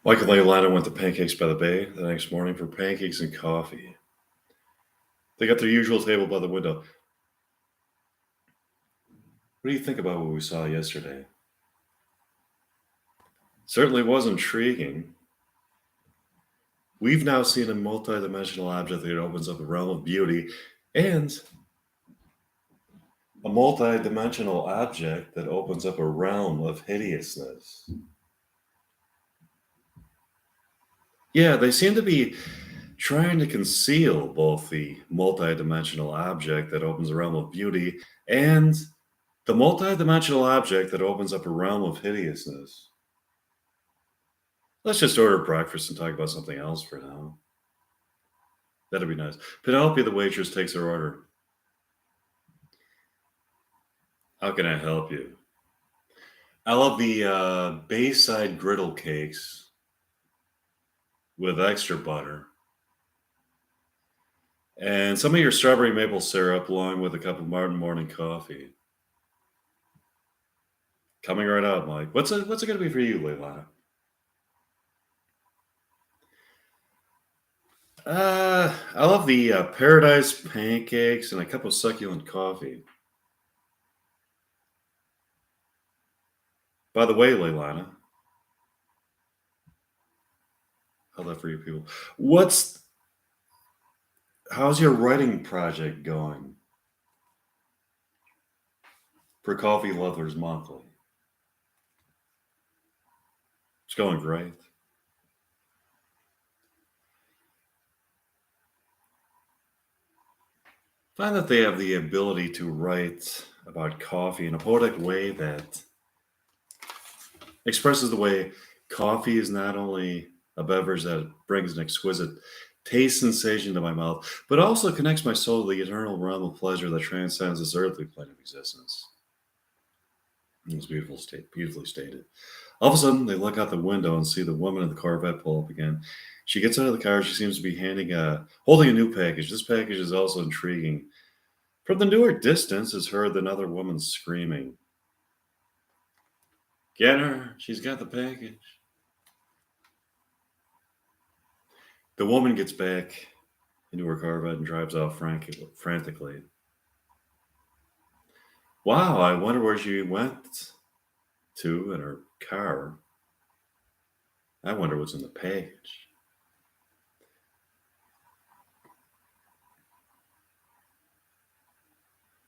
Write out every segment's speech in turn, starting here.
Mike and Leilani went to Pancakes by the Bay the next morning for pancakes and coffee. They got their usual table by the window. What do you think about what we saw yesterday? Certainly was intriguing. We've now seen a multidimensional object that opens up a realm of beauty and a multidimensional object that opens up a realm of hideousness. Yeah, they seem to be trying to conceal both the multidimensional object that opens a realm of beauty and the multidimensional object that opens up a realm of hideousness. Let's just order breakfast and talk about something else for now. That'd be nice. Penelope, the waitress, takes her order. How can I help you? I love the Bayside griddle cakes with extra butter and some of your strawberry maple syrup along with a cup of Martin morning coffee. Coming right up, Mike. What's it going to be for you, Leilani? I love the paradise pancakes and a cup of succulent coffee. By the way, Leilana, how's that for you people? What's how's your writing project going for Coffee Lovers Monthly? It's going great. Find that they have the ability to write about coffee in a poetic way that expresses the way coffee is not only a beverage that brings an exquisite taste sensation to my mouth, but also connects my soul to the eternal realm of pleasure that transcends this earthly plane of existence. It's beautifully stated. All of a sudden, they look out the window and see the woman in the Corvette pull up again. She gets out of the car. She seems to be holding a new package. This package is also intriguing. From the newer distance is heard another woman screaming, "Get her! She's got the package." The woman gets back into her Corvette and drives off frantically. Wow, I wonder where she went to in her car. I wonder what's in the package.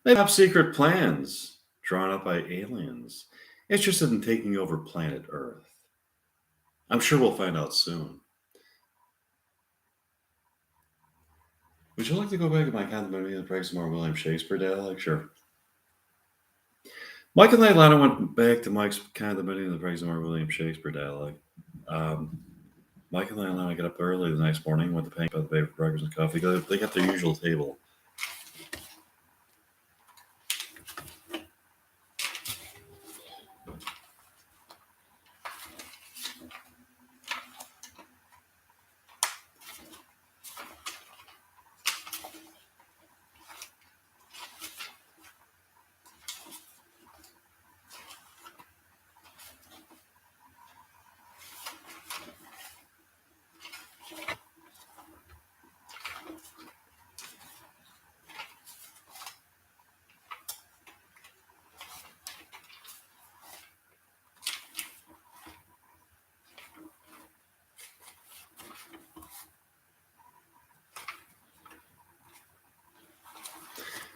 They have secret plans drawn up by aliens interested in taking over planet Earth. I'm sure we'll find out soon. Would you like to go back to my condominium and practice more William Shakespeare dialogue? Sure. Mike and Leilani went back to Mike's condominium to practice more William Shakespeare dialogue. Um, Mike and Leilani got up early the next morning, went to Pancake by the Bay for breakfast and coffee. They got their usual table.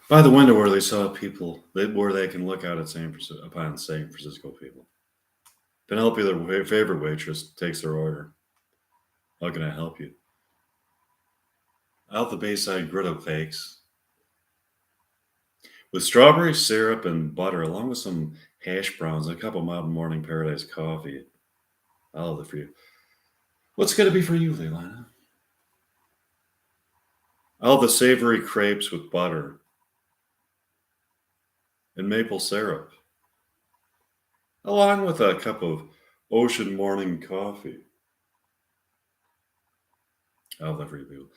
By the window where they saw people, where they can look out at upon San Francisco people. Penelope, their favorite waitress, takes their order. How can I help you? Out the Bayside griddle cakes with strawberry syrup and butter, along with some hash browns and a cup of Mountain Morning Paradise coffee. I'll have it for you. What's going to be for you, Leilana? I'll have the savory crepes with butter and maple syrup, along with a cup of ocean morning coffee. I'll have that for you, people.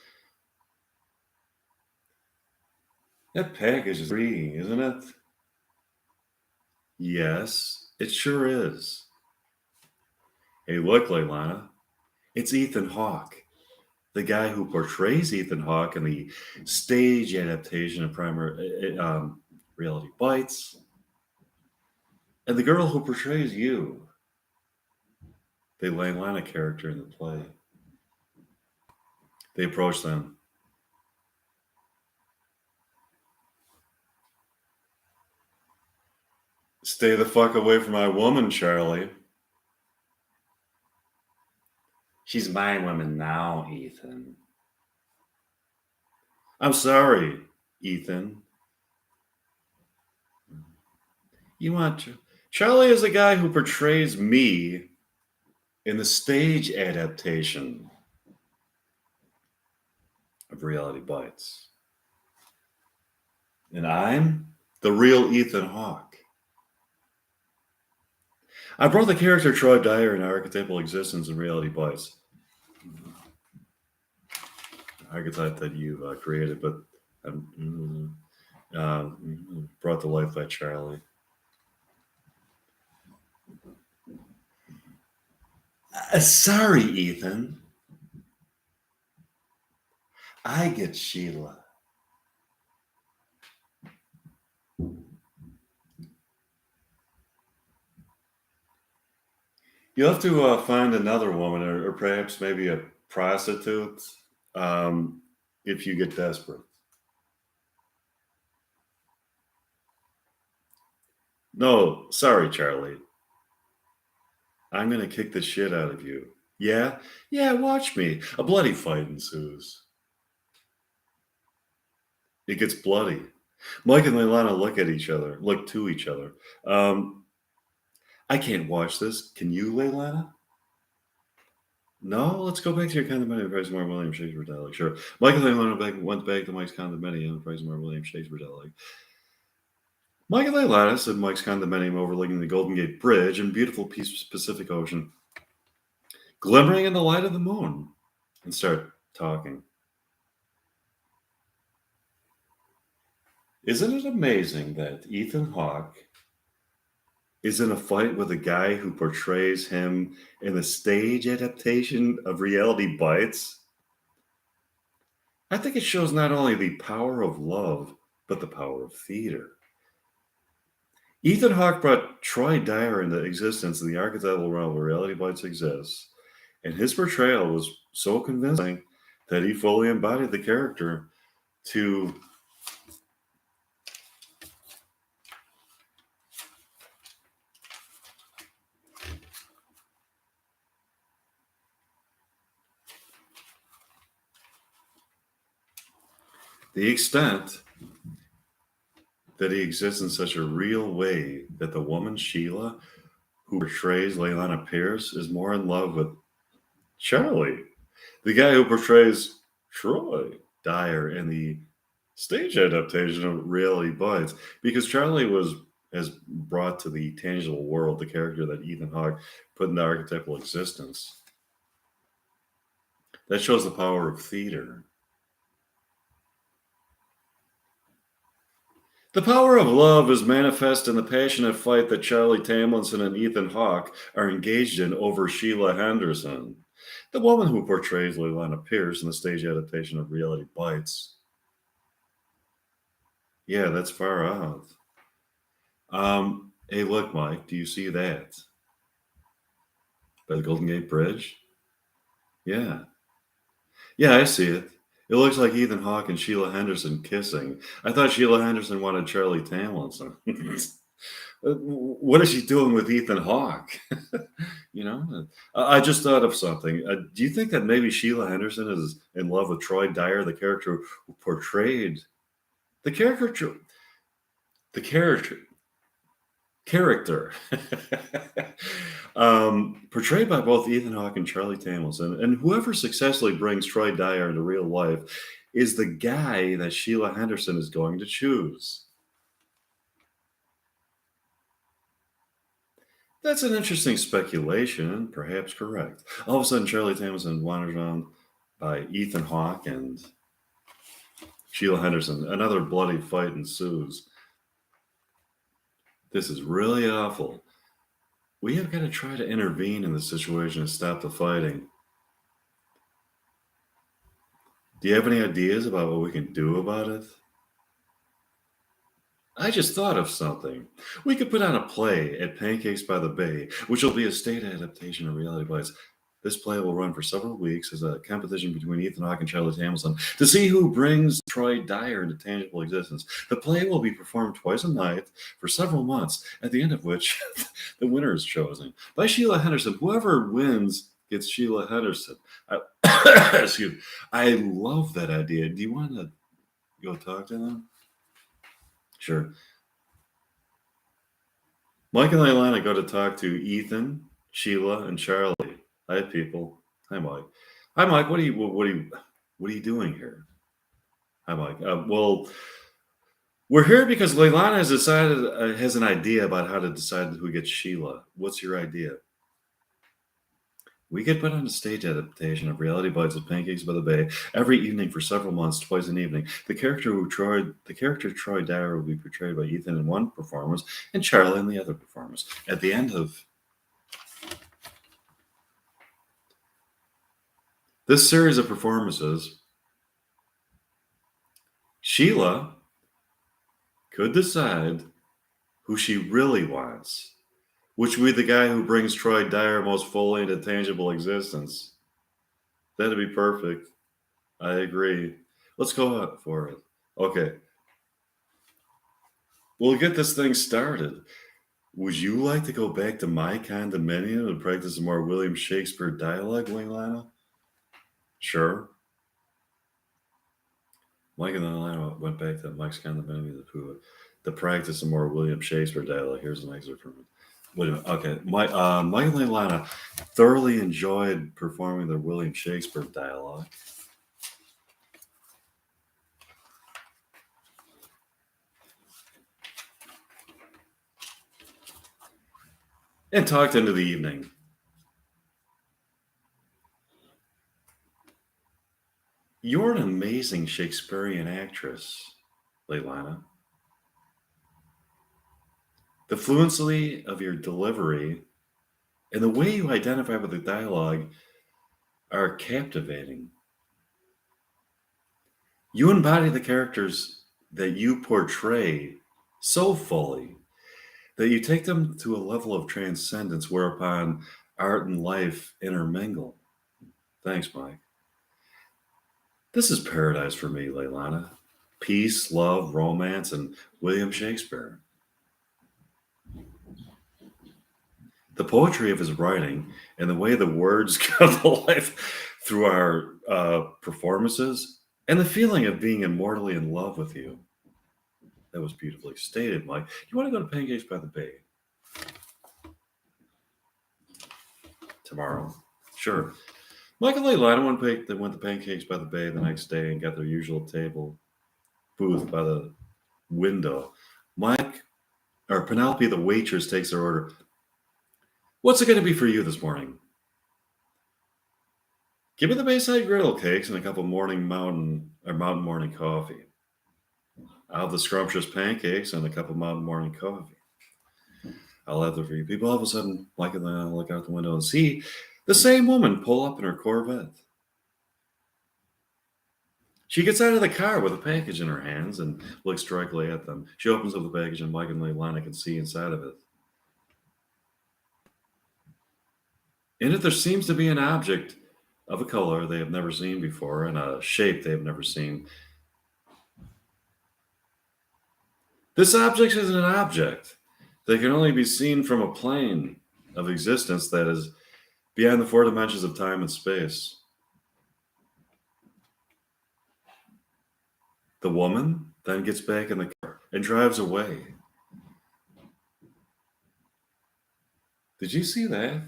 That package is intriguing, isn't it? Yes, it sure is. Hey, look, Leilana. It's Ethan Hawke, the guy who portrays Ethan Hawke in the stage adaptation of Reality Bites, and the girl who portrays you, the Leilani character in the play. They approach them. Stay the fuck away from my woman, Charlie. She's my woman now, Ethan. I'm sorry, Ethan. You want to. Charlie is the guy who portrays me in the stage adaptation of Reality Bites. And I'm the real Ethan Hawke. I brought the character Troy Dyer in archetypal existence in Reality Bites. Archetype that you've created, but brought to life by Charlie. Sorry, Ethan. I get Sheila. You'll have to find another woman, or perhaps maybe a prostitute, if you get desperate. No, sorry, Charlie. I'm going to kick the shit out of you. Yeah? Yeah, watch me. A bloody fight ensues. It gets bloody. Mike and Leilana look to each other. I can't watch this. Can you, Leilana? No, let's go back to your condominium, Price Mark William Shakespeare dialogue. Sure. Mike and Leilana went back to Mike's condominium, Price Mark William Shakespeare dialogue. Mike and Leilana said Mike's condominium overlooking the Golden Gate Bridge and beautiful Pacific Ocean, glimmering in the light of the moon, and start talking. Isn't it amazing that Ethan Hawke is in a fight with a guy who portrays him in the stage adaptation of Reality Bites? I think it shows not only the power of love, but the power of theater. Ethan Hawke brought Troy Dyer into existence in the archetypal realm where Reality Bites exists, and his portrayal was so convincing that he fully embodied the character to the extent that he exists in such a real way that the woman Sheila, who portrays Leilana Pierce, is more in love with Charlie, the guy who portrays Troy Dyer in the stage adaptation of Reality Bites, because Charlie has brought to the tangible world the character that Ethan Hawke put into archetypal existence. That shows the power of theater. The power of love is manifest in the passionate fight that Charlie Tamlinson and Ethan Hawke are engaged in over Sheila Henderson, the woman who portrays Leilana Pierce in the stage adaptation of Reality Bites. Yeah, that's far out. Hey, look, Mike, do you see that? By the Golden Gate Bridge? Yeah. Yeah, I see it. It looks like Ethan Hawke and Sheila Henderson kissing. I thought Sheila Henderson wanted Charlie Tamlinson. What is she doing with Ethan Hawke? I just thought of something. Do you think that maybe Sheila Henderson is in love with Troy Dyer, the character who portrayed the character, the character, character portrayed by both Ethan Hawke and Charlie Tamlinson, and whoever successfully brings Troy Dyer into real life is the guy that Sheila Henderson is going to choose. That's an interesting speculation, and perhaps correct. All of a sudden, Charlie Tamlinson wanders on by Ethan Hawke and Sheila Henderson. Another bloody fight ensues. This is really awful. We have got to try to intervene in the situation and stop the fighting. Do you have any ideas about what we can do about it? I just thought of something. We could put on a play at Pancakes by the Bay, which will be a state adaptation of Reality Bites. This play will run for several weeks as a competition between Ethan Hawke and Charlotte Hamilton to see who brings Troy Dyer into tangible existence. The play will be performed twice a night for several months, at the end of which the winner is chosen by Sheila Henderson. Whoever wins gets Sheila Henderson. Excuse me. I love that idea. Do you want to go talk to them? Sure. Mike and Leilani go to talk to Ethan, Sheila, and Charlie. Hi, people. Hi, Mike. Hi, Mike. What are you doing here? Hi, Mike. Well, we're here because Leilani has an idea about how to decide who gets Sheila. What's your idea? We could put on a stage adaptation of Reality Bites of Pancakes by the Bay every evening for several months, twice an evening. The character Troy Dyer will be portrayed by Ethan in one performance and Charlie in the other performance. At the end of this series of performances, Sheila could decide who she really wants, which would be the guy who brings Troy Dyer most fully into tangible existence. That'd be perfect. I agree. Let's go out for it. Okay. We'll get this thing started. Would you like to go back to my condominium and practice some more William Shakespeare dialogue, Leilana? Sure. Mike and Leilana went back to Mike's condominium to practice some more William Shakespeare dialogue. Here's an excerpt from it. Wait a minute. Okay. Mike and Leilana thoroughly enjoyed performing their William Shakespeare dialogue. And talked into the evening. You're an amazing Shakespearean actress, Leilana. The fluency of your delivery and the way you identify with the dialogue are captivating. You embody the characters that you portray so fully that you take them to a level of transcendence whereupon art and life intermingle. Thanks, Mike. This is paradise for me, Leilana. Peace, love, romance, and William Shakespeare. The poetry of his writing and the way the words come to life through our performances and the feeling of being immortally in love with you. That was beautifully stated, Mike. You want to go to Pancakes by the Bay? Tomorrow? Sure. Mike and Leilani went to Pancakes by the Bay the next day and got their usual table booth by the window. Penelope, the waitress, takes their order. What's it going to be for you this morning? Give me the Bayside griddle cakes and a cup of mountain morning coffee. I'll have the scrumptious pancakes and a cup of mountain morning coffee. I'll have them for you. People all of a sudden, Mike and I look out the window and see the same woman pull up in her Corvette. She gets out of the car with a package in her hands and looks directly at them. She opens up the package and Mike and Leilani can see inside of it. In it, there seems to be an object of a color they have never seen before and a shape they have never seen. This object is an object that can only be seen from a plane of existence that is beyond the four dimensions of time and space. The woman then gets back in the car and drives away. Did you see that?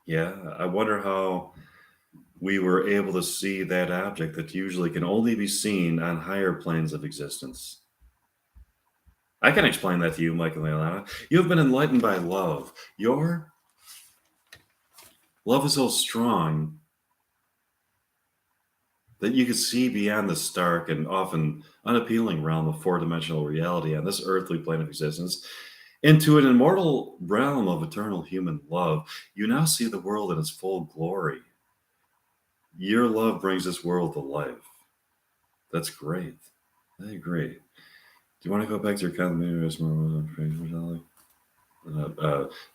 Yeah, I wonder how we were able to see that object that usually can only be seen on higher planes of existence. I can explain that to you, Mike and Leilana. You have been enlightened by love. Your love is so strong that you can see beyond the stark and often unappealing realm of four-dimensional reality on this earthly plane of existence into an immortal realm of eternal human love. You now see the world in its full glory. Your love brings this world to life. That's great. I agree. Do you want to go back to your condominium as more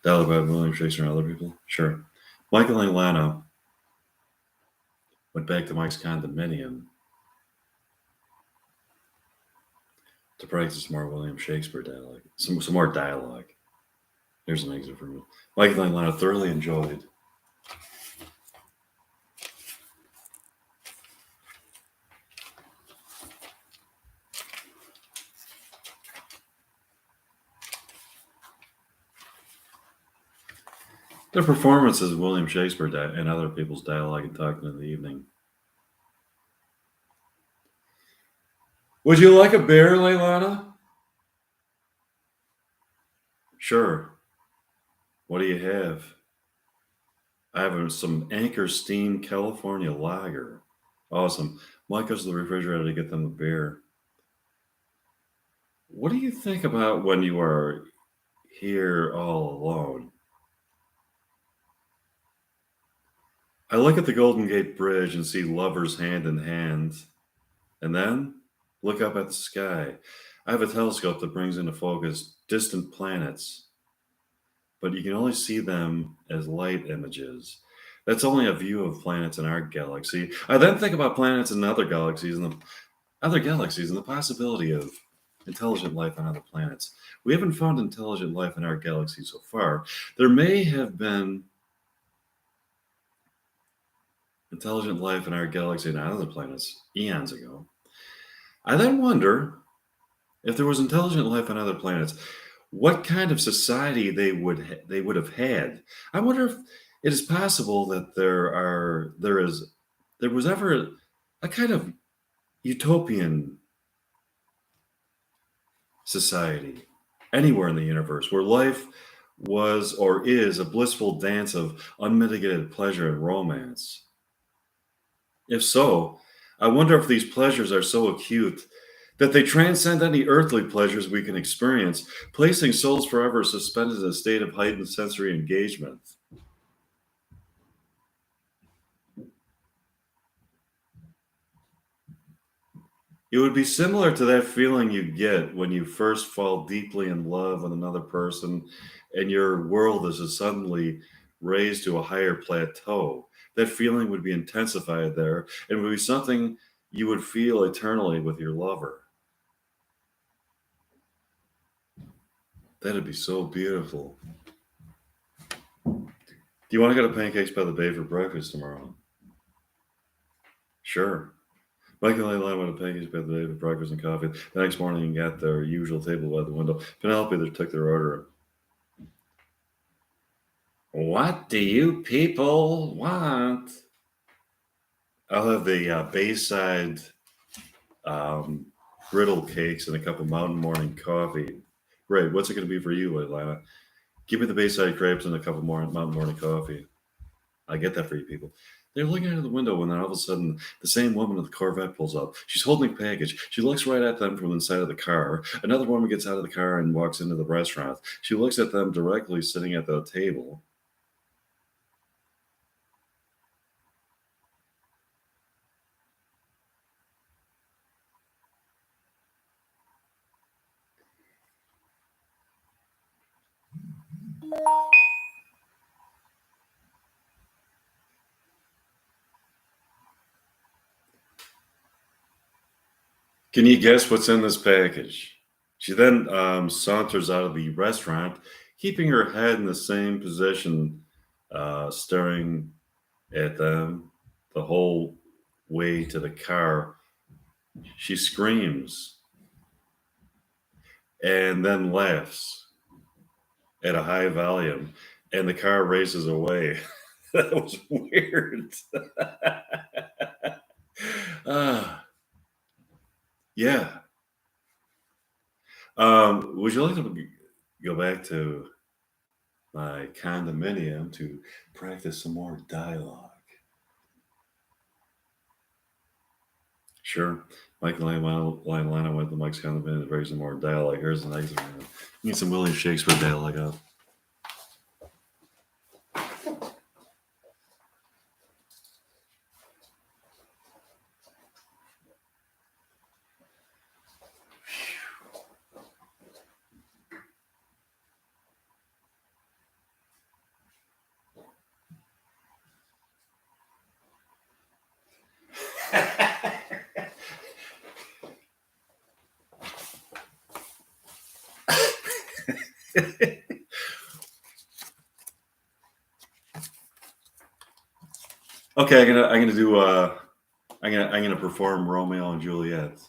dialogue by William Shakespeare and other people? Sure. Michael and Lana went back to Mike's condominium to practice more William Shakespeare dialogue. Some more dialogue. Here's an exit from it. Michael and Lana thoroughly enjoyed their performances of William Shakespeare and other people's dialogue and talking in the evening. Would you like a beer, Leilana? Sure. What do you have? I have some Anchor Steam California Lager. Awesome. Mike goes to the refrigerator to get them a beer. What do you think about when you are here all alone? I look at the Golden Gate Bridge and see lovers hand in hand, and then look up at the sky. I have a telescope that brings into focus distant planets, but you can only see them as light images. That's only a view of planets in our galaxy. I then think about planets in other galaxies and the possibility of intelligent life on other planets. We haven't found intelligent life in our galaxy so far. There may have been intelligent life in our galaxy and on other planets eons ago. I then wonder if there was intelligent life on other planets, what kind of society they would have had. I wonder if it is possible that there was ever a kind of utopian society anywhere in the universe where life was or is a blissful dance of unmitigated pleasure and romance. If so, I wonder if these pleasures are so acute that they transcend any earthly pleasures we can experience, placing souls forever suspended in a state of heightened sensory engagement. It would be similar to that feeling you get when you first fall deeply in love with another person and your world is suddenly raised to a higher plateau. That feeling would be intensified there and would be something you would feel eternally with your lover. That'd be so beautiful. Do you want to go to Pancakes by the Bay for breakfast tomorrow? Sure. Michael and I went to Pancakes by the Bay for breakfast and coffee. The next morning, and got their usual table by the window. Penelope took their order. What do you people want? I'll have the Bayside griddle cakes and a cup of Mountain Morning coffee. Great. What's it going to be for you, Leilana? Give me the Bayside crepes and a cup of Mountain Morning coffee. I get that for you people. They're looking out of the window when all of a sudden the same woman with the Corvette pulls up. She's holding a package. She looks right at them from inside of the car. Another woman gets out of the car and walks into the restaurant. She looks at them directly sitting at the table. Can you guess what's in this package? She then saunters out of the restaurant, keeping her head in the same position, staring at them the whole way to the car. She screams and then laughs at a high volume, and the car races away. That was weird. Yeah. Would you like to go back to my condominium to practice some more dialogue? Sure. Michael and Lana went to Mike's condominium to practice some more dialogue. Here's the next one. Need some William Shakespeare dialogue up. Okay, I'm gonna do I'm gonna perform Romeo and Juliet.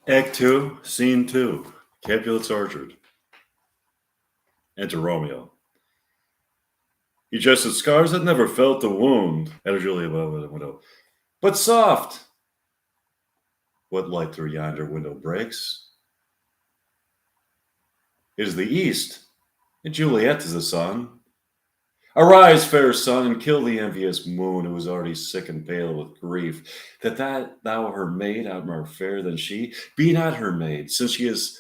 Act two, scene two, Capulet's Orchard. Enter Romeo. He jested, scars that never felt the wound. Enter Julia above the window. But soft! What light through yonder window breaks? It is the east, and Juliet is the sun. Arise, fair sun, and kill the envious moon, who is already sick and pale with grief, that thou her maid art more fair than she. Be not her maid, since she is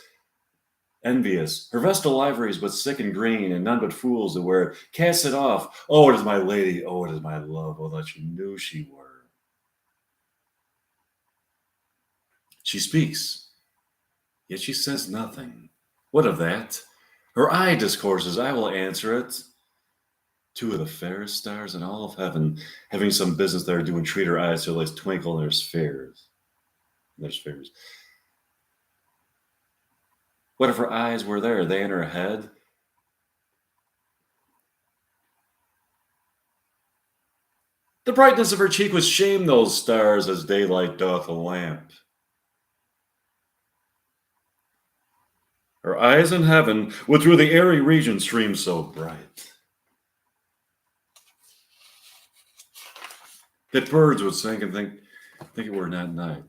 envious. Her vestal ivory is but sick and green, and none but fools that wear it. Cast it off. Oh, it is my lady. Oh, it is my love. Oh, that you knew she were. She speaks, yet she says nothing. What of that? Her eye discourses. I will answer it. Two of the fairest stars in all of heaven, having some business there, do entreat her eyes till they twinkle in their spheres. Their spheres. What if her eyes were there? They in her head? The brightness of her cheek would shame those stars as daylight doth a lamp. Her eyes in heaven would through the airy region stream so bright that birds would sing and think it were not night.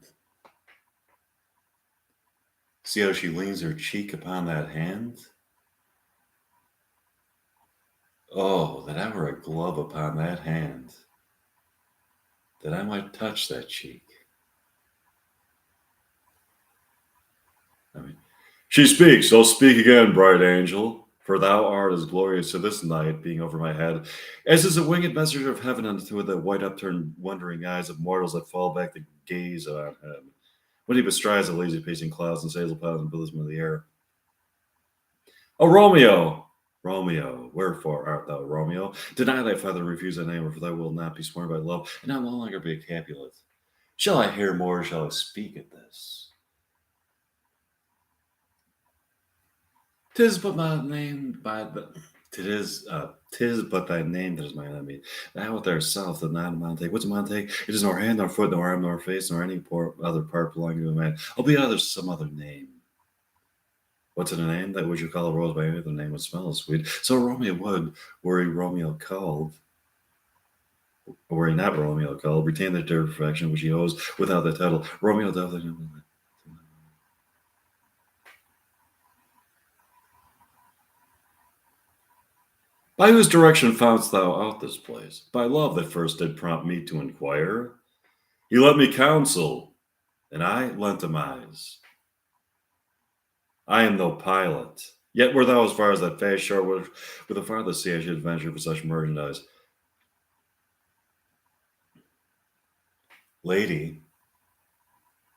See how she leans her cheek upon that hand? Oh, that I were a glove upon that hand, that I might touch that cheek. I mean, she speaks, so speak again, bright angel, for thou art as glorious to this night, being over my head, as is a winged messenger of heaven unto the white upturned wondering eyes of mortals that fall back to gaze on him, when he bestrides the lazy pacing clouds and sails upon the bosom of the air. O Romeo! Romeo, wherefore art thou Romeo? Deny thy father and refuse thy name, for thou wilt not be sworn by love, and I'll no longer be a Capulet. Shall I hear more, shall I speak at this? 'Tis but my name by the tis but thy name that is my enemy. Thou art thyself, the not a man take. What's a man take? It is nor hand, nor foot, nor arm, nor face, nor any other part belonging to a man. Albeit others some other name. What's in a name? That which you call a rose by any other name would smell as sweet. So Romeo would, were he Romeo called, or were he not Romeo called, retain the dear perfection which he owes without the title. Romeo doth it. By whose direction foundst thou out this place? By love that first did prompt me to inquire. He let me counsel, and I lent him eyes. I am no pilot. Yet were thou as far as that fast shore with the farthest sea I should venture for such merchandise. Lady,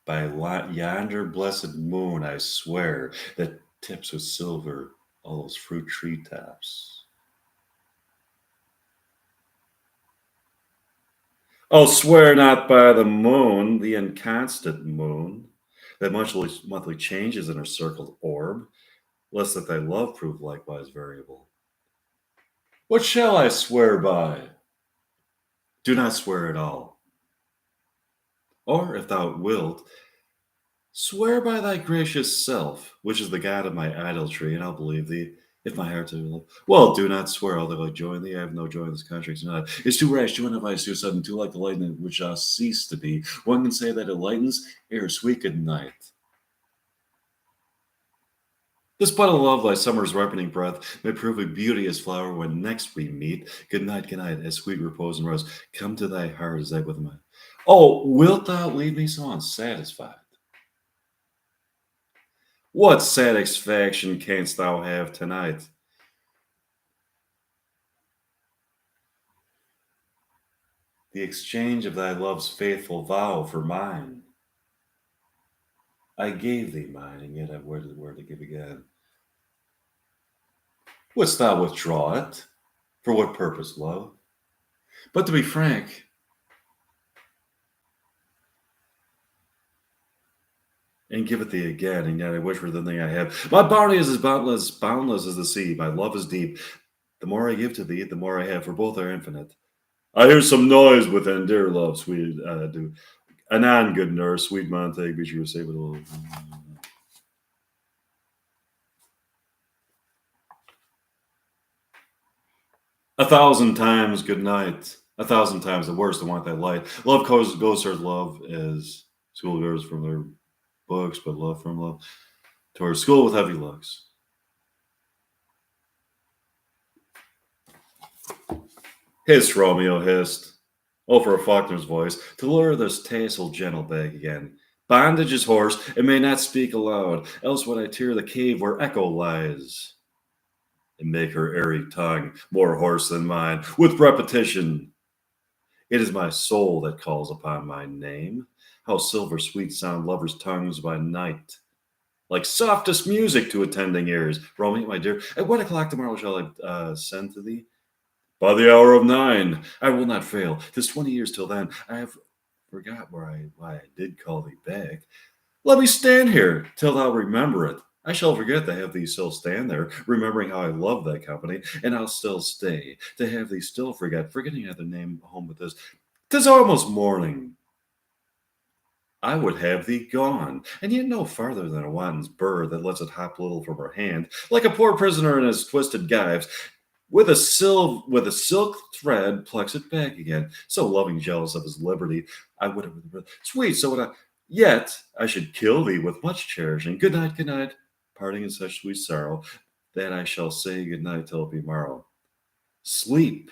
by yonder blessed moon, I swear, that tips with silver all those fruit tree tops. Oh, swear not by the moon, the inconstant moon, that monthly changes in her circled orb, lest that thy love prove likewise variable. What shall I swear by? Do not swear at all. Or, if thou wilt, swear by thy gracious self, which is the god of my idolatry, and I'll believe thee. If my heart to love. Well, do not swear, although I join thee. I have no joy in this contract tonight. It's too rash, too unadvised, too sudden, too like the lightning which shall cease to be. One can say that it lightens, ere sweet good night. This bud of love, thy summer's ripening breath, may prove a beauteous flower when next we meet. Good night, as sweet repose and rest. Come to thy heart as I with mine. Oh, wilt thou leave me so unsatisfied? What satisfaction canst thou have tonight? The exchange of thy love's faithful vow for mine. I gave thee mine, and yet I were to give again. Wouldst thou withdraw it? For what purpose, love? But to be frank, and give it thee again, and yet I wish for the thing I have. My bounty is as boundless as the sea. My love is deep. The more I give to thee, the more I have, for both are infinite. I hear some noise within, dear love, sweet do. Anon, good nurse, sweet Montague, be sure to save it all. 1,000 times good night. 1,000 times the worst, I want that light. Love goes towards love as schoolgirls from their books, but love from love towards school with heavy looks. Hissed, Romeo hissed. Oh, for a Faulkner's voice, to lure this tassel gentle back again. Bondage is hoarse, it may not speak aloud, else would I tear the cave where echo lies, and make her airy tongue more hoarse than mine, with repetition. It is my soul that calls upon my name. How silver sweet sound lovers' tongues by night, like softest music to attending ears. Romeo, my dear, at what o'clock tomorrow shall I send to thee? By the hour of 9. I will not fail. 'Tis 20 years till then. I have forgot why I did call thee back. Let me stand here till thou remember it. I shall forget to have thee still stand there, remembering how I love thy company, and I'll still stay, to have thee still forgetting how to name home with this. 'Tis almost morning. I would have thee gone, and yet no farther than a wanton's bird that lets it hop little from her hand, like a poor prisoner in his twisted gyves, with a silk thread plucks it back again. So loving, jealous of his liberty, I would have sweet, so would I. Yet I should kill thee with much cherishing. Good night, parting in such sweet sorrow, that I shall say good night till it be morrow. Sleep,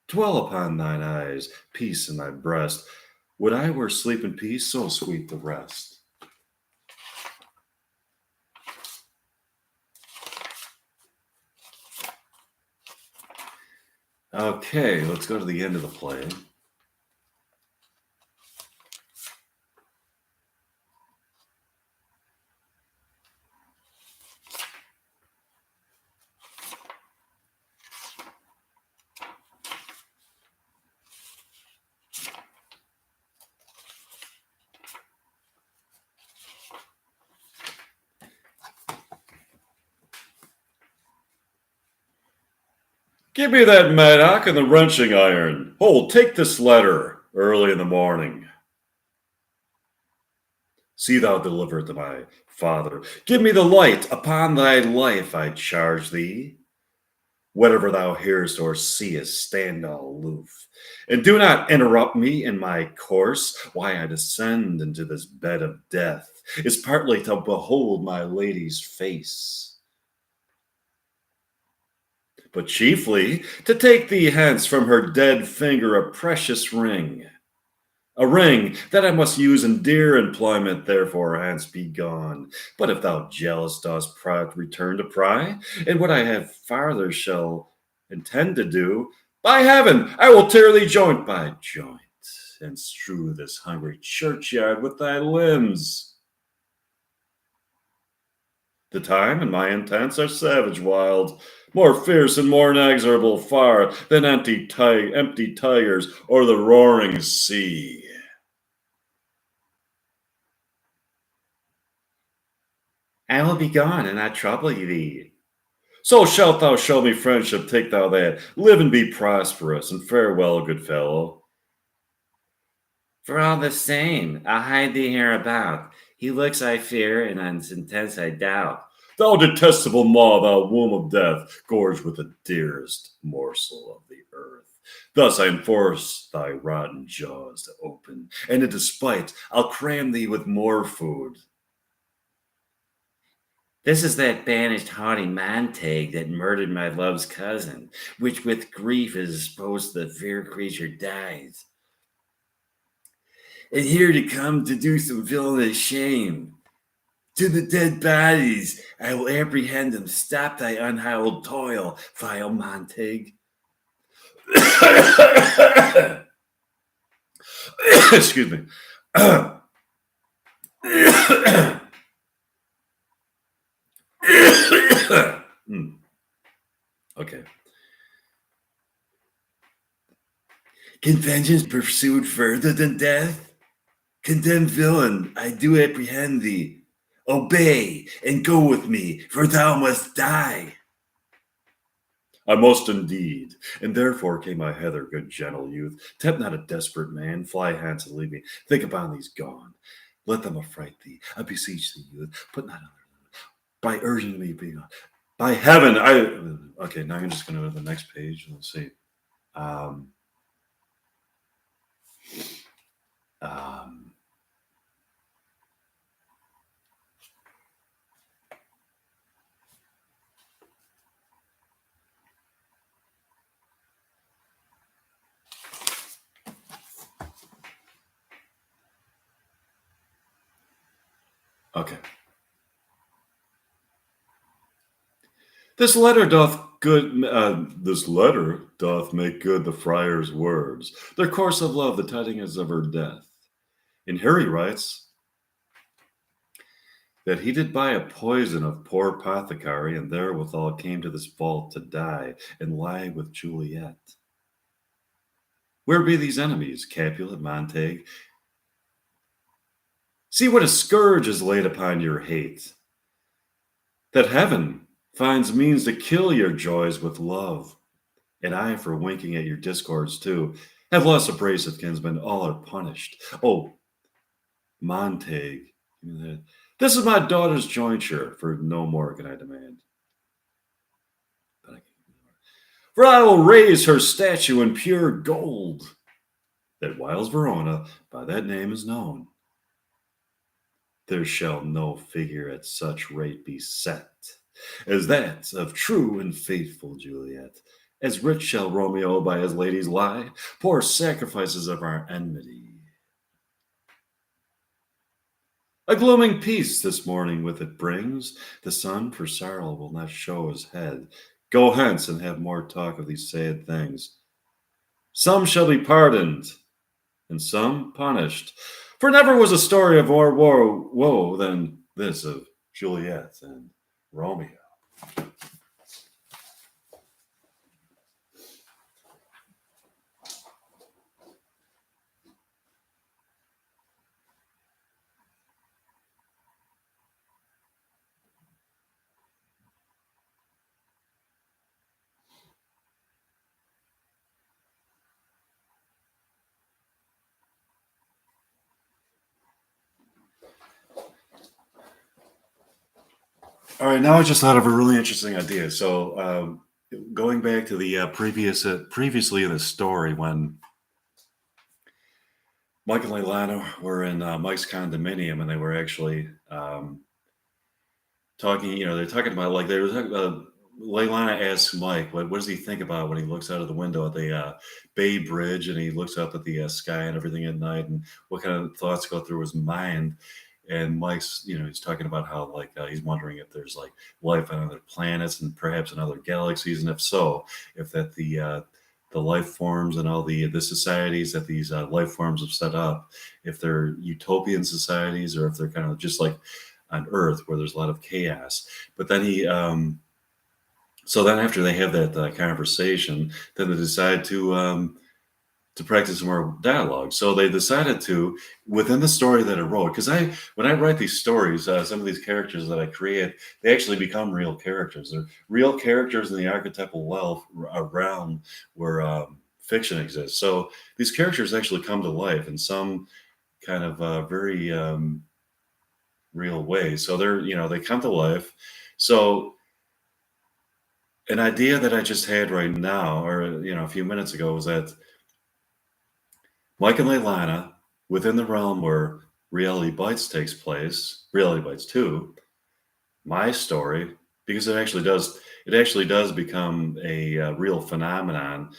dwell upon thine eyes, peace in thy breast. Would I were sleep and peace, so sweet the rest. Okay, let's go to the end of the play. Give me that mattock and the wrenching iron. Hold, take this letter early in the morning. See thou deliver it to my father. Give me the light upon thy life, I charge thee. Whatever thou hearest or seest, stand all aloof, and do not interrupt me in my course. Why I descend into this bed of death is partly to behold my lady's face, but chiefly to take thee hence from her dead finger a precious ring. A ring that I must use in dear employment, therefore hence be gone. But if thou jealous dost return to pry, and what I have farther shall intend to do, by heaven, I will tear thee joint by joint, and strew this hungry churchyard with thy limbs. The time and my intents are savage wild, more fierce and more inexorable far than empty tigers or the roaring sea. I will be gone and not trouble thee. So shalt thou show me friendship, take thou that. Live and be prosperous, and farewell, good fellow. For all the same, I'll hide thee hereabout. He looks, I fear, and on intense I doubt. Thou detestable maw, thou womb of death, gorged with the dearest morsel of the earth. Thus I enforce thy rotten jaws to open, and in despite I'll cram thee with more food. This is that banished haughty Montag that murdered my love's cousin, which with grief is exposed the fair creature dies. And here to come to do some villainous shame. To the dead bodies I will apprehend them. Stop thy unhallowed toil, vile Montag. Excuse me. Okay. Can vengeance pursued further than death? Condemned villain, I do apprehend thee. Obey and go with me, for thou must die. I must indeed, and therefore came I hither, good gentle youth. Tempt not a desperate man, fly hence and leave me. Think upon these gone. Let them affright thee. I beseech thee, youth. Put not other by urging me be on. By heaven, I okay. Now I'm just going to go to the next page. Let's see. Um, um, okay. This letter doth good. This letter doth make good the friar's words. Their course of love, the tidings of her death. And here he writes that he did buy a poison of poor apothecary, and therewithal came to this vault to die and lie with Juliet. Where be these enemies, Capulet, Montag? See what a scourge is laid upon your hate, that heaven finds means to kill your joys with love, and I, for winking at your discords too, have lost a brace of kinsmen, all are punished. Oh, Montag, this is my daughter's jointure, for no more can I demand. For I will raise her statue in pure gold, that whiles Verona by that name is known. There shall no figure at such rate be set as that of true and faithful Juliet. As rich shall Romeo by his ladies lie, poor sacrifices of our enmity. A gloaming peace this morning with it brings. The sun for sorrow will not show his head. Go hence and have more talk of these sad things. Some shall be pardoned, and some punished. For never was a story of more woe than this of Juliet and Romeo. All right, now I just thought of a really interesting idea. So, going back to the previously in the story when Mike and Leilani were in Mike's condominium, and they were actually talking. They're talking about like they were talking about. Leilani asks Mike, what does he think about when he looks out of the window at the Bay Bridge and he looks up at the sky and everything at night, and what kind of thoughts go through his mind? And Mike's, he's talking about how like he's wondering if there's like life on other planets and perhaps in other galaxies, and if so, if that the life forms and all the societies that these life forms have set up, if they're utopian societies or if they're kind of just like on Earth where there's a lot of chaos. But then so then after they have that conversation, then they decide to practice more dialogue. So they decided to, within the story that I wrote, because when I write these stories, some of these characters that I create, they actually become real characters. They're real characters in the archetypal realm where fiction exists. So these characters actually come to life in some kind of very real way. So they come to life, So an idea that I just had right now, or a few minutes ago, was that Mike and Leilana, within the realm where Reality Bites takes place, Reality Bites 2, my story, because it actually does become a real phenomenon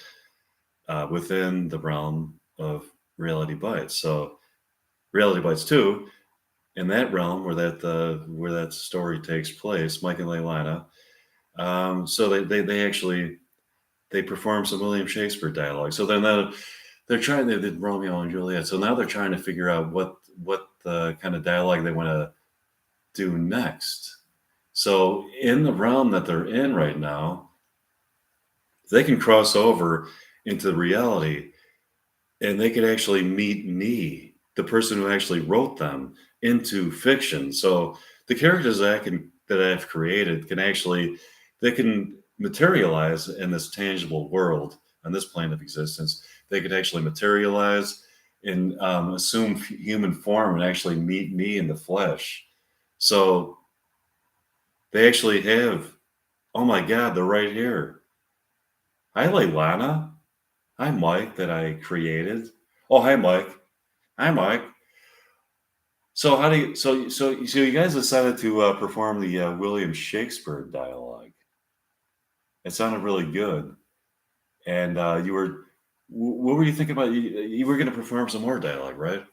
within the realm of Reality Bites. So Reality Bites 2, in that realm where that story takes place, Mike and Leilana, so they perform some William Shakespeare dialogue. So then they're trying. They did Romeo and Juliet. So now they're trying to figure out what the kind of dialogue they want to do next. So in the realm that they're in right now, they can cross over into reality, and they could actually meet me, the person who actually wrote them, into fiction. So the characters that I've created they can materialize in this tangible world, on this plane of existence. They could actually materialize and assume human form and actually meet me in the flesh. So they actually have. Oh my God, they're right here. Hi, Leilana. Hi, Mike, that I created. Oh, hi, Mike. Hi, Mike. So how do you so you guys decided to perform the William Shakespeare dialogue. It sounded really good, and what were you thinking about? You were going to perform some more dialogue, right?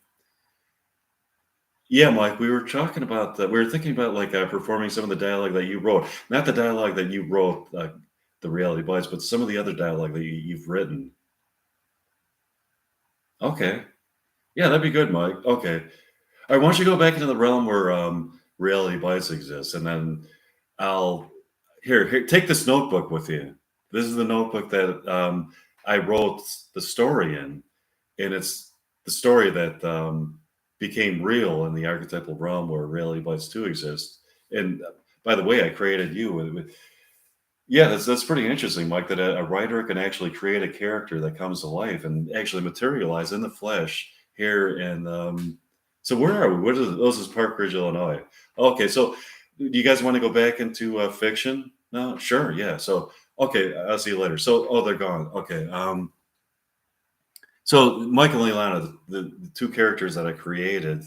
Yeah, Mike. We were talking about that. We were thinking about like performing some of the dialogue that you wrote, not the dialogue that you wrote, the Reality Bites, but some of the other dialogue that you've written. Okay, yeah, that'd be good, Mike. Okay. All right, why don't you go back into the realm where Reality Bites exists, and then I'll here take this notebook with you. This is the notebook that I wrote the story in, and it's the story that became real in the archetypal realm where Reality Bites 2 exists. And by the way, I created you. Yeah, that's pretty interesting, Mike. That a writer can actually create a character that comes to life and actually materialize in the flesh here. And so where are we? What is this is Park Ridge, Illinois. Okay, so do you guys want to go back into fiction? No, sure, yeah. So okay, I'll see you later. So they're gone. Okay. So Mike and Leilana, the two characters that I created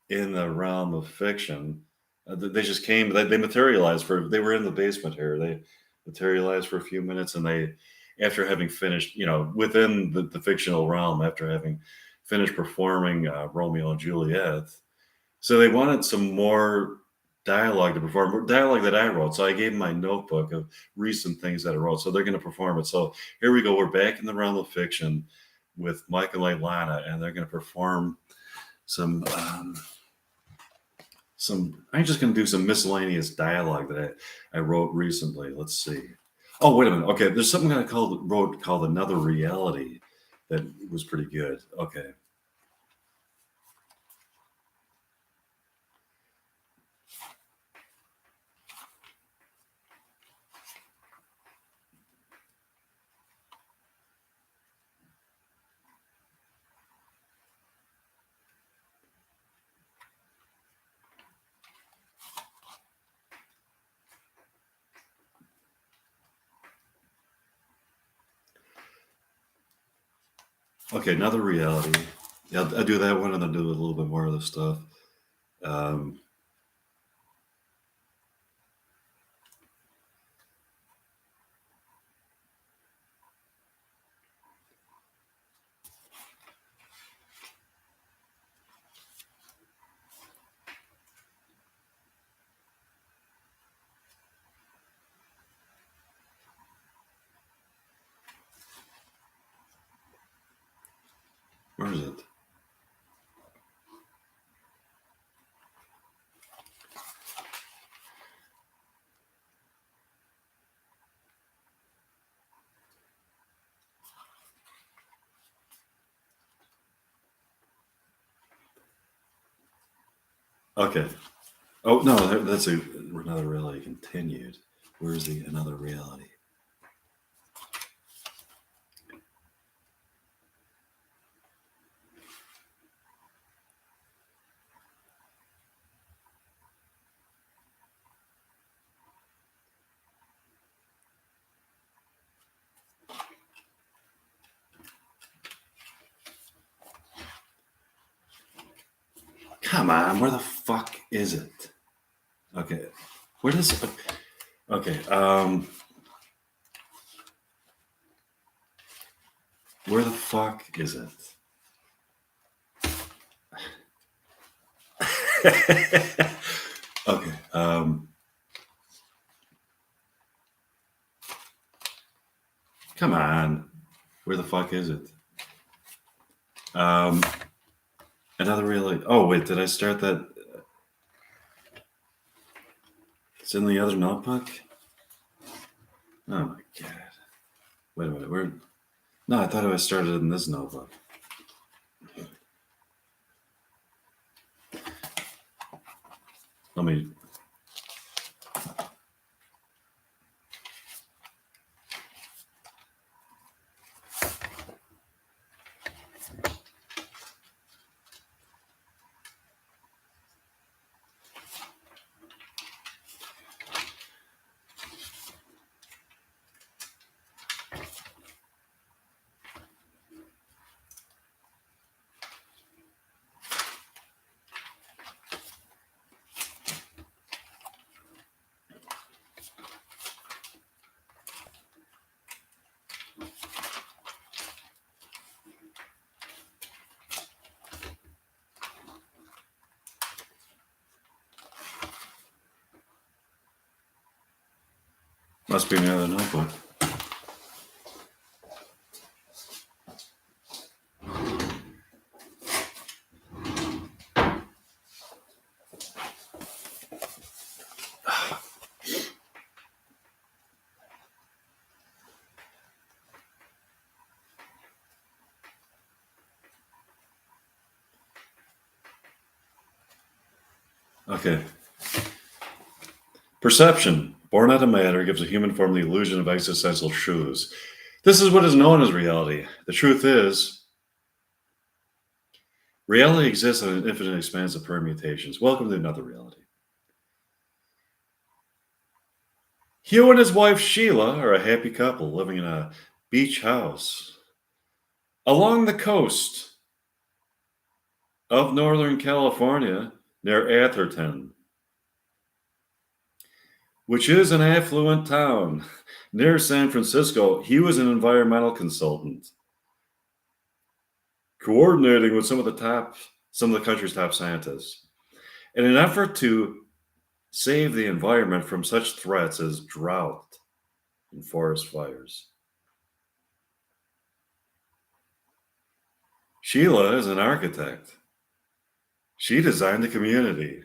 in the realm of fiction. They just came. They materialized for. They were in the basement here. They materialized for a few minutes, and after having finished, within the fictional realm, after having finished performing Romeo and Juliet, so they wanted some more dialogue to perform, dialogue that I wrote. So I gave them my notebook of recent things that I wrote. So they're going to perform it. So here we go. We're back in the realm of fiction with Mike and Leilana, and they're going to perform some. I'm just going to do some miscellaneous dialogue that I wrote recently. Let's see. Oh, wait a minute. Okay, there's something that I wrote called Another Reality that was pretty good. Okay. Okay, Another Reality. Yeah, I'll do that one and then do a little bit more of the stuff. Um, where is it? Okay. Oh, no, that's Another Reality continued. Where's the Another Reality? Come on, where the fuck is it? Okay, where does? Okay, where the fuck is it? Okay, come on, where the fuck is it? Another really. Oh wait, did I start that? It's in the other notebook. Oh my god! Wait a minute, where? No, I thought I started in this notebook. Let me. Must be another notebook. Okay. Perception, born out of matter, gives a human form the illusion of existential truths. This is what is known as reality. The truth is, reality exists in an infinite expanse of permutations. Welcome to another reality. Hugh and his wife Sheila are a happy couple living in a beach house along the coast of Northern California near Atherton, which is an affluent town near San Francisco. He was an environmental consultant, coordinating with some of the country's top scientists in an effort to save the environment from such threats as drought and forest fires. Sheila is an architect. She designed the community.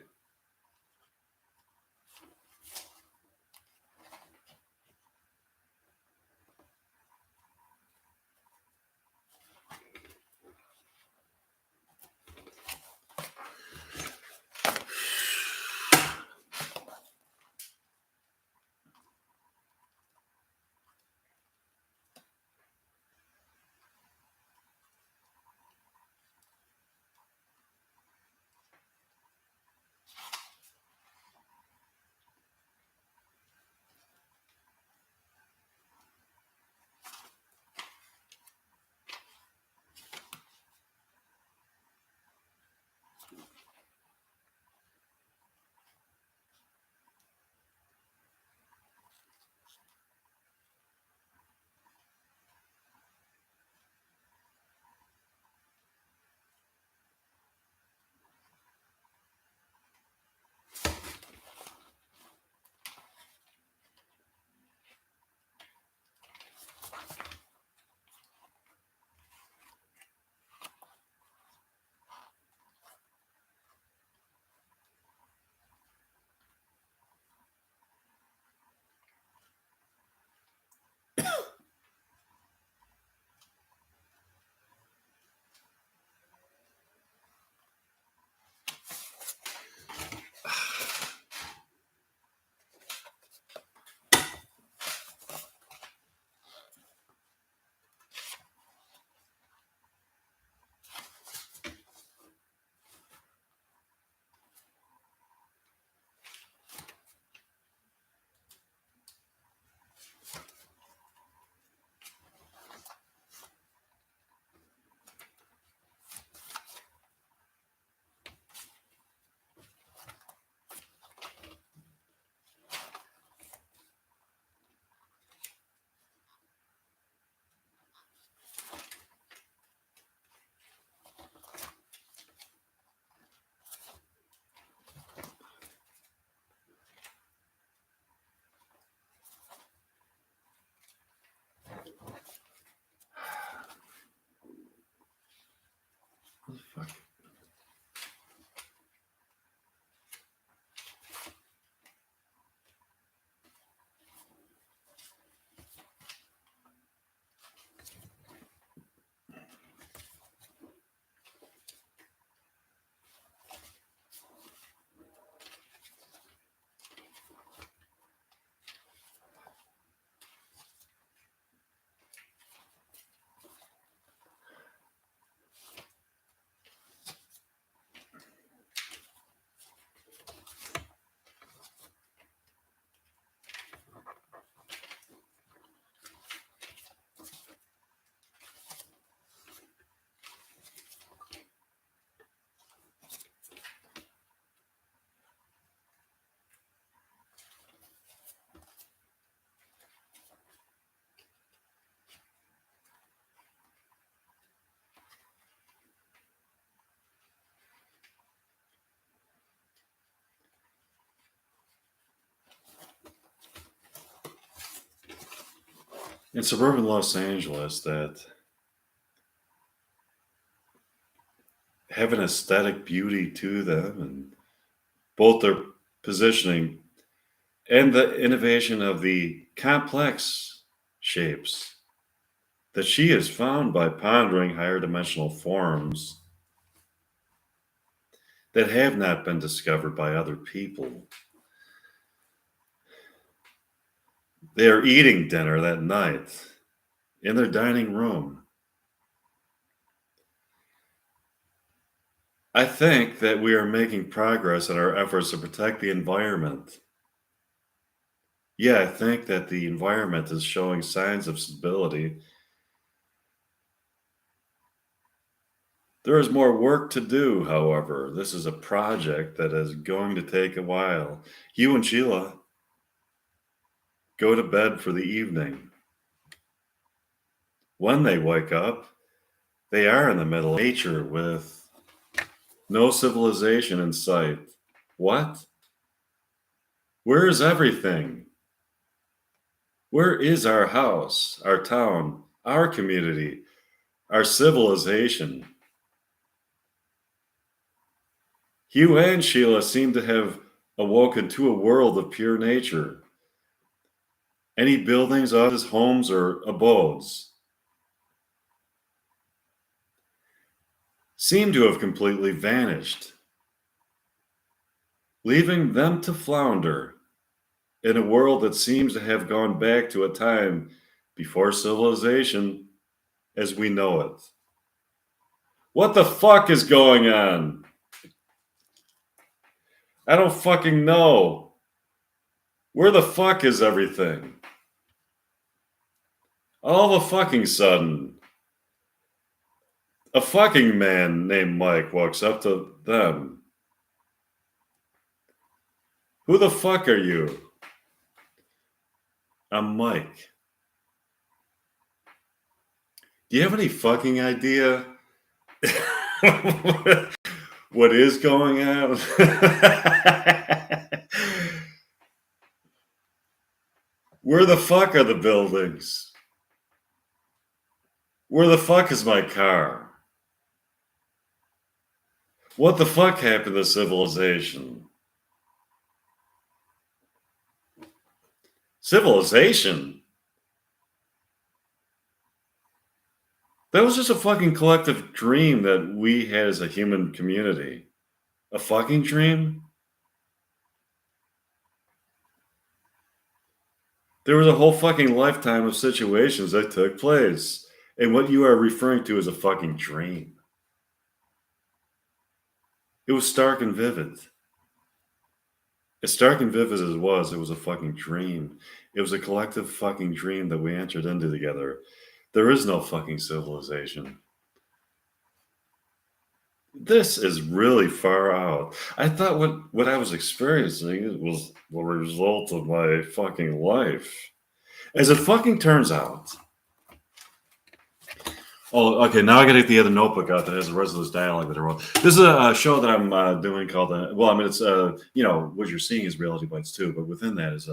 Fuck. In suburban Los Angeles, that have an aesthetic beauty to them, and both their positioning and the innovation of the complex shapes that she has found by pondering higher dimensional forms that have not been discovered by other people. They are eating dinner that night in their dining room. I think that we are making progress in our efforts to protect the environment. Yeah, I think that the environment is showing signs of stability. There is more work to do, however. This is a project that is going to take a while. You and Sheila go to bed for the evening. When they wake up, they are in the middle of nature with no civilization in sight. What? Where is everything? Where is our house, our town, our community, our civilization? Hugh and Sheila seem to have awoken to a world of pure nature. Any buildings, offices, homes, or abodes seem to have completely vanished, leaving them to flounder in a world that seems to have gone back to a time before civilization as we know it. What the fuck is going on? I don't fucking know. Where the fuck is everything? All of a fucking sudden, a fucking man named Mike walks up to them. Who the fuck are you? I'm Mike. Do you have any fucking idea what is going on? Where the fuck are the buildings? Where the fuck is my car? What the fuck happened to civilization? Civilization? That was just a fucking collective dream that we had as a human community. A fucking dream? There was a whole fucking lifetime of situations that took place. And what you are referring to is a fucking dream. It was stark and vivid. As stark and vivid as it was a fucking dream. It was a collective fucking dream that we entered into together. There is no fucking civilization. This is really far out. I thought what I was experiencing was the result of my fucking life. As it fucking turns out. Oh, okay. Now I got to get the other notebook out that has the rest of this dialogue that I wrote. This is a show that I'm doing called. Well, I mean, it's what you're seeing is reality bites too, but within that is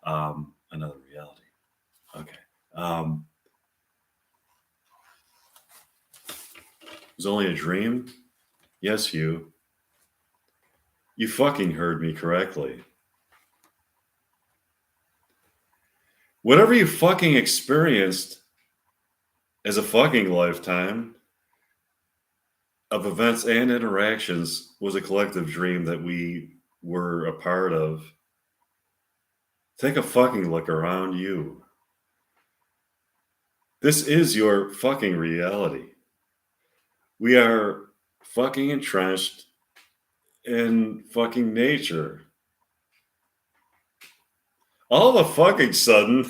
another reality. Okay. It was only a dream. Yes, you. You fucking heard me correctly. Whatever you fucking experienced as a fucking lifetime of events and interactions was a collective dream that we were a part of. Take a fucking look around you. This is your fucking reality. We are fucking entrenched in fucking nature. All of a fucking sudden,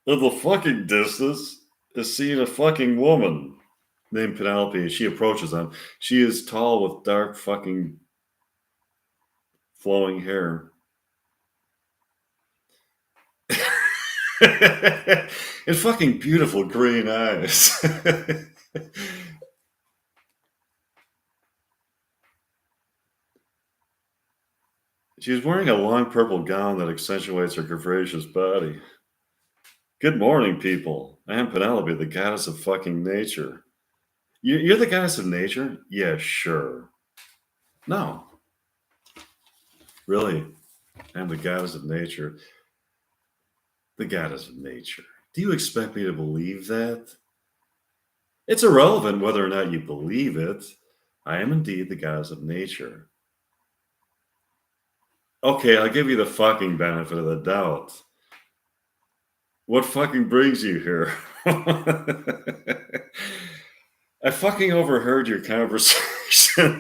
in the fucking distance, is seen a fucking woman named Penelope. She approaches them. She is tall with dark fucking flowing hair. And fucking beautiful green eyes. She's wearing a long purple gown that accentuates her curvaceous body. Good morning, people. I am Penelope, the goddess of fucking nature. You're the goddess of nature? Yeah, sure. No. Really, I'm the goddess of nature. The goddess of nature. Do you expect me to believe that? It's irrelevant whether or not you believe it. I am indeed the goddess of nature. Okay, I'll give you the fucking benefit of the doubt. What fucking brings you here? I fucking overheard your conversation.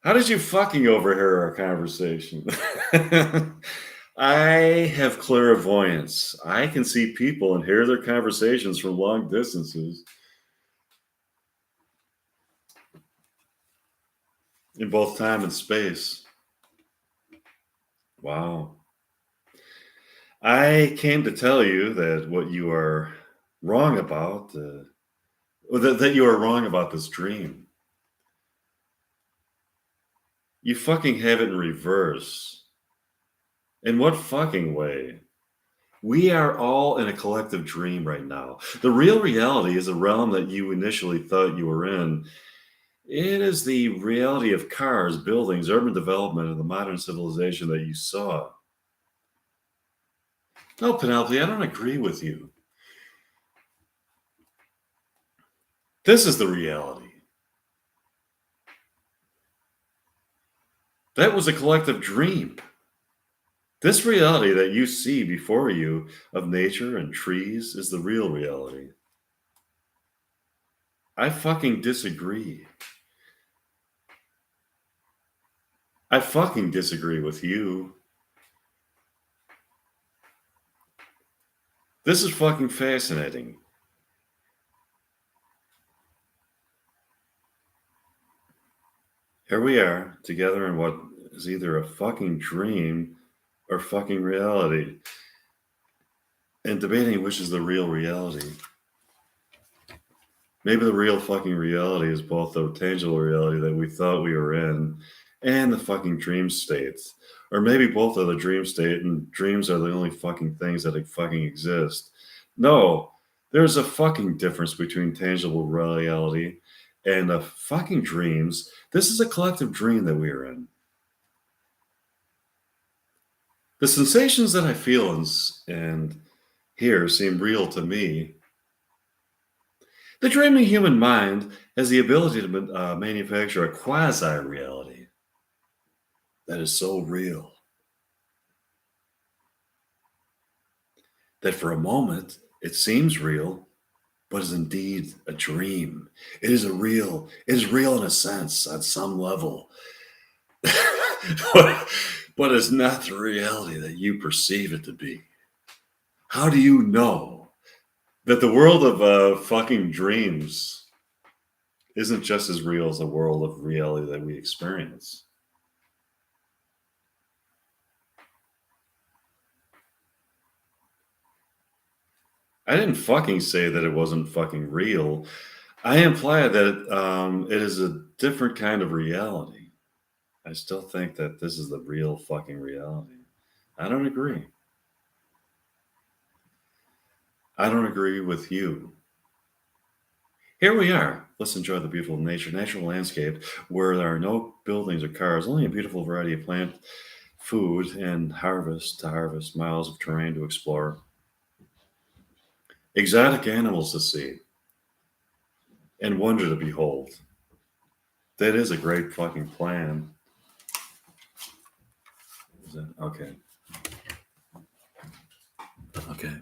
How did you fucking overhear our conversation? I have clairvoyance. I can see people and hear their conversations from long distances in both time and space. Wow. I came to tell you that what you are wrong about, or that you are wrong about this dream. You fucking have it in reverse. In what fucking way? We are all in a collective dream right now. The real reality is a realm that you initially thought you were in. It is the reality of cars, buildings, urban development, and the modern civilization that you saw. No, Penelope, I don't agree with you. This is the reality. That was a collective dream. This reality that you see before you of nature and trees is the real reality. I fucking disagree. I fucking disagree with you. This is fucking fascinating. Here we are together in what is either a fucking dream or fucking reality, and debating which is the real reality. Maybe the real fucking reality is both the tangible reality that we thought we were in and the fucking dream states. Or maybe both are the dream state and dreams are the only fucking things that fucking exist. No, there's a fucking difference between tangible reality and the fucking dreams. This is a collective dream that we are in. The sensations that I feel and hear seem real to me. The dreaming human mind has the ability to manufacture a quasi reality that is so real that for a moment it seems real, but is indeed a dream. It is real in a sense, on some level, but it's not the reality that you perceive it to be. How do you know that the world of fucking dreams isn't just as real as the world of reality that we experience? I didn't fucking say that it wasn't fucking real. I implied that it is a different kind of reality. I still think that this is the real fucking reality. I don't agree. I don't agree with you. Here we are. Let's enjoy the beautiful natural landscape where there are no buildings or cars, only a beautiful variety of plant food and harvest to harvest, miles of terrain to explore, exotic animals to see, and wonder to behold. That is a great fucking plan. Is that okay? Okay.